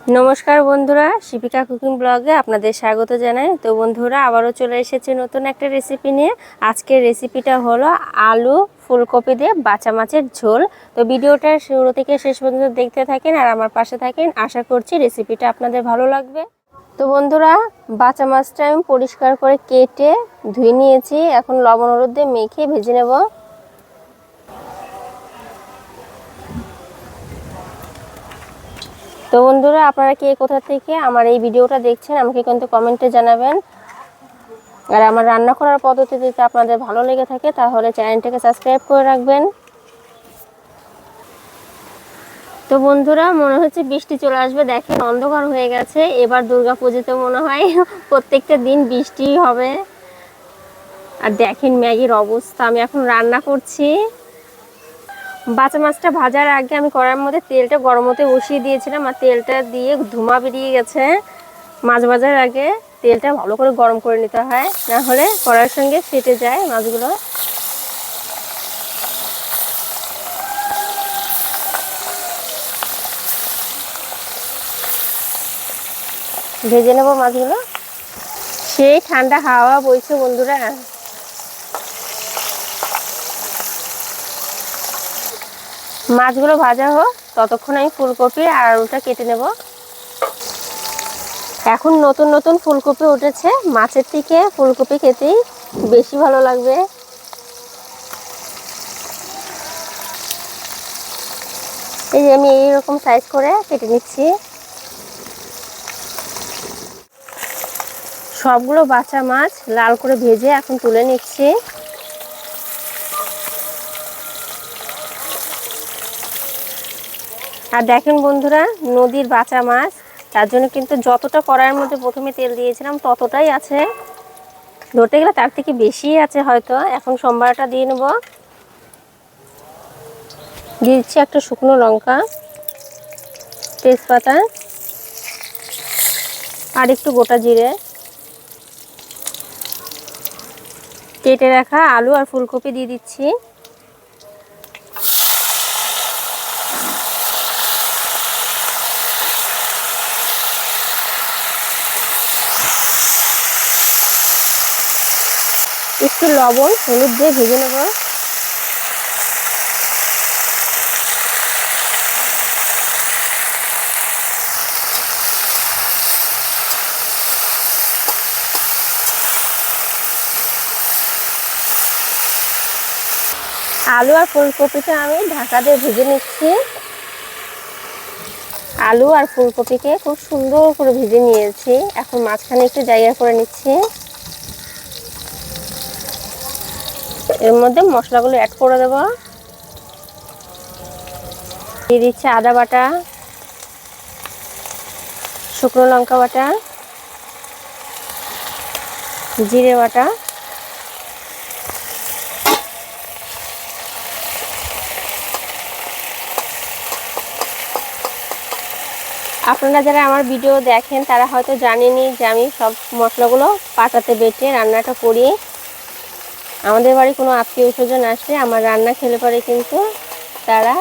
নমস্কার বন্ধুরা, শিপিকা কুকিং ব্লগে আপনাদের স্বাগত জানাই। তো বন্ধুরা, আবারও চলে এসেছে নতুন একটা রেসিপি নিয়ে। আজকের রেসিপিটা হলো আলু ফুলকপি দিয়ে বাঁচা মাছের ঝোল। তো ভিডিওটা শুরু থেকে শেষ পর্যন্ত দেখতে থাকেন আর আমার পাশে থাকেন। আশা করছি রেসিপিটা আপনাদের ভালো লাগবে। তো বন্ধুরা, বাঁচা মাছটা আমি পরিষ্কার করে কেটে ধুয়ে নিয়েছি। এখন লবণ হলুদ দিয়ে মেখে ভেজে নেব। তো বন্ধুরা, আপনারা কে কোথা থেকে আমার এই ভিডিওটা দেখছেন আমাকে কিন্তু কমেন্টে জানাবেন। আর আমার রান্না করার পদ্ধতি যদি আপনাদের ভালো লেগে থাকে তাহলে চ্যানেলটাকে সাবস্ক্রাইব করে রাখবেন। তো বন্ধুরা, মনে হচ্ছে বৃষ্টি চলে আসবে। দেখেন অন্ধকার হয়ে গেছে। এবার দুর্গাপুজোতে মনে হয় প্রত্যেকটা দিন বৃষ্টি হবে। আর দেখেন ম্যাগির অবস্থা। আমি এখন রান্না করছি। বাঁচা মাছটা ভাজার আগে আমি কড়াইয়ের মধ্যে তেলটা গরম হতে বসিয়ে দিয়েছিলাম আর তেলটা দিয়ে ধোঁয়া বেরিয়ে গেছে। মাছ ভাজার আগে তেলটা ভালো করে গরম করে নিতে হয়, না হলে কড়াইয়ের সঙ্গে ফেটে যায় মাছগুলো। ভেজে নেব মাছগুলো। সেই ঠান্ডা হাওয়া বইছে বন্ধুরা। মাছগুলো ভাজা হোক ততক্ষণ আমি ফুলকপি আর আলুটা কেটে নেব। এখন নতুন নতুন ফুলকপি উঠেছে, মাছের থেকে ফুলকপি খেতেই বেশি ভালো লাগবে। এই যে আমি এইরকম সাইজ করে কেটে নিচ্ছি। সবগুলো বাঁচা মাছ লাল করে ভেজে এখন তুলে নিচ্ছি। আর দেখেন বন্ধুরা, নদীর বাঁচা মাছ, তার জন্য কিন্তু যতটা কড়াইয়ের মধ্যে প্রথমে তেল দিয়েছিলাম ততটাই আছে। ধরতে গেলে তার থেকে বেশি আছে হয়তো। এখন সম্বারটা দিয়ে নেব। দিয়ে দিচ্ছি একটা শুকনো লঙ্কা, তেজপাতা আর একটু গোটা জিরে। কেটে রাখা আলু আর ফুলকপি দিয়ে দিচ্ছি। একটু লবণ হলুদ দিয়ে ভেজে নেব। আলু আর ফুলকপিটা আমি ঢাকা দিয়ে ভেজে নিচ্ছি। আলু আর ফুলকপিকে খুব সুন্দর করে ভেজে নিয়েছি। এখন মাঝখানে একটু জায়গা করে নিচ্ছি। এর মধ্যে মশলাগুলো অ্যাড করে দেব। দিয়ে দিচ্ছি আদা বাটা, শুকনো লঙ্কা বাটা, জিরে বাটা, আপনারা যারা আমার ভিডিও দেখেন তারা হয়তো জানেনই যে আমি সব মশলাগুলো পাটাতে বেটে রান্নাটা করি। আমাদের বাড়ি কোনো আত্মীয় স্বজন আসলে আমার রান্না খেলে পরে কিন্তু তারা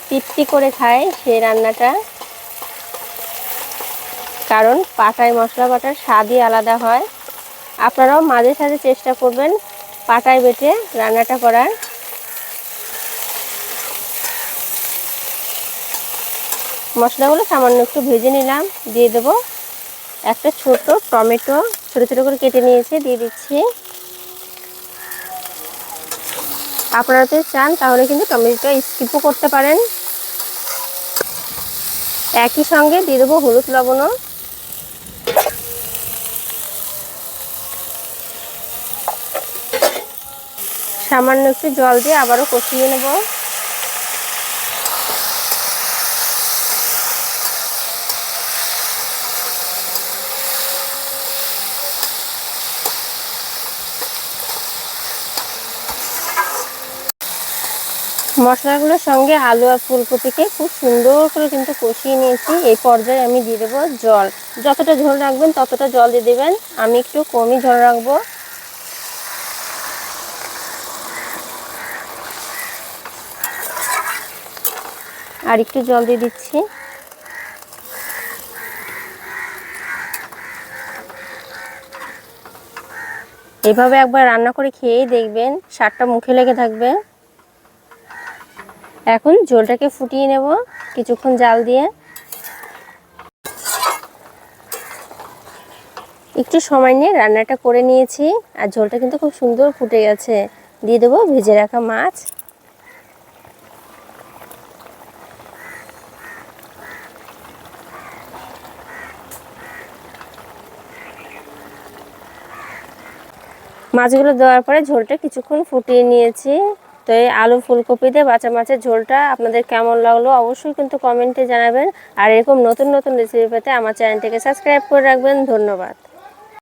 তৃপ্তি করে খায় সেই রান্নাটা। কারণ পাটায় মশলা বাটার স্বাদই আলাদা হয়। আপনারাও মাঝে সাঝে চেষ্টা করবেন পাটায় বেটে রান্নাটা করার। মশলাগুলো সামান্য একটু ভেজে নিলাম। দিয়ে দেবো একটা ছোট টমেটো, ছোট ছোট করে কেটে নিয়েছি, দিয়ে দিচ্ছি। আপনারা যদি চান তাহলে কিন্তু টমেটোটা স্কিপও করতে পারেন। একই সঙ্গে দিয়ে দেবো হলুদ লবণও। সামান্য একটু জল দিয়ে আবারও কষিয়ে নেব। মশলাগুলোর সঙ্গে আলু আর ফুলকপিকে খুব সুন্দর করে কিন্তু কষিয়ে নিয়েছি। এই পর্যায়ে আমি দিয়ে দেবো জল। যতটা ঝোল রাখবেন ততটা জল দিয়ে দেবেন। আমি একটু কমই ঝোল রাখবো। আর একটু জল দিয়ে দিচ্ছি। এভাবে একবার রান্না করে খেয়েই দেখবেন, স্বাদটা মুখে লেগে থাকবে। এখন ঝোলটাকে ফুটিয়ে নেব কিছুক্ষণ জাল দিয়ে। একটু সময় নিয়ে রান্নাটা করে নিয়েছি, আর ঝোলটা কিন্তু খুব সুন্দর ফুটে গেছে। দিয়ে দেবো ভেজে রাখা মাছ। মাছগুলো দেওয়ার পরে ঝোলটা কিছুক্ষণ ফুটিয়ে নিয়েছি। তো এই আলু ফুলকপি দিয়ে বাঁচা মাছের ঝোলটা আপনাদের কেমন লাগলো অবশ্যই কিন্তু কমেন্টে জানাবেন। আর এরকম নতুন নতুন রেসিপি পেতে আমার চ্যানেলটিকে সাবস্ক্রাইব করে রাখবেন। ধন্যবাদ।